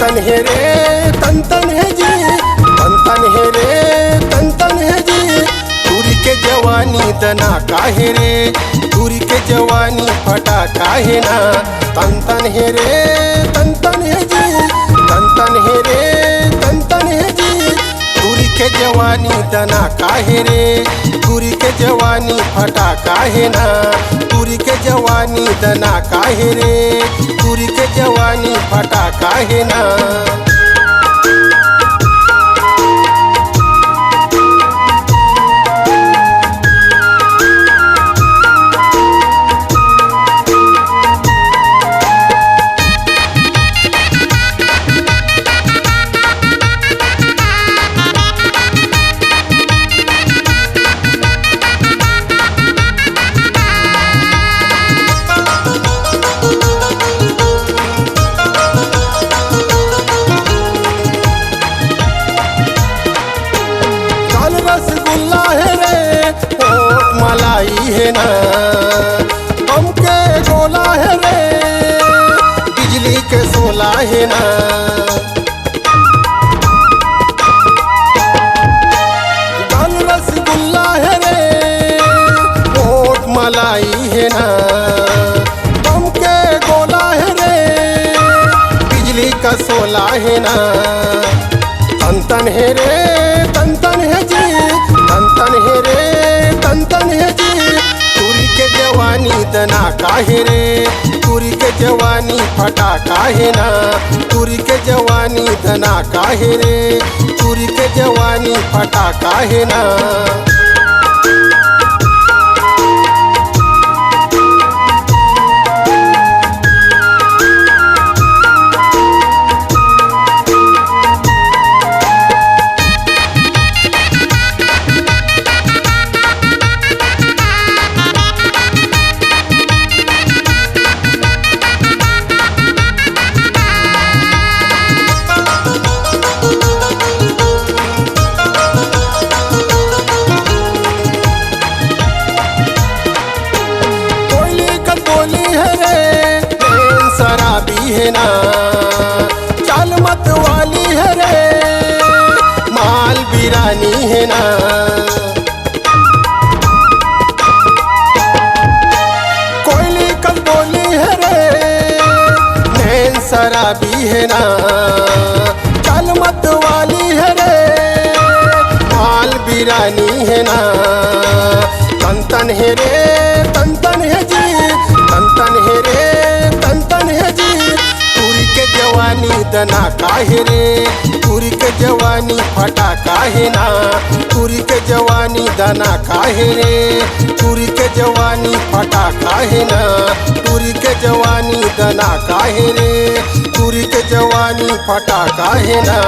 तन है रे तन है जी, तन है रे तन है जी। तुरी के जवानी दना काहे रे, तुरी के जवानी फटा काहे ना। तन है रे तन है जी, तन है रे तन है जी। तुरी के जवानी दना काहे रे, तुरी के जवानी फटा काहे ना। तुरी के जवानी दना काहे रे, तुरी के जवानी फटा काहे ना। रसगुल्ला है रे होठ मलाई है ना, हमके गोला है रे बिजली के सोला है ना। गाल रसगुल्ला है रे होठ मलाई है ना, हमके गोला है रे बिजली का सोला है ना। तन है रे तन है जी, तन है रे तन है जी। तुरी के जवानी दना काहे रे, तुरी के जवानी फटा काहे ना। तुरी के जवानी दना काहे रे, तुरी के जवानी फटा काहे ना। शराबी है ना, चाल मत वाली है रे माल बिरानी है ना। कोयली कल बोली है रे नैन शराबी है ना, चाल मत वाली है रे माल बिरानी है ना। तन है रे तन है जी, तन है रे तन है जी। तुरी के जवानी दना काहे रे, तुरी के जवानी फटा काहे ना। तुरी के जवानी दना काहे रे, तुरी के जवानी फटा काहे ना। तुरी के जवानी दना काहे रे, तुरी के जवानी फटा काहे ना।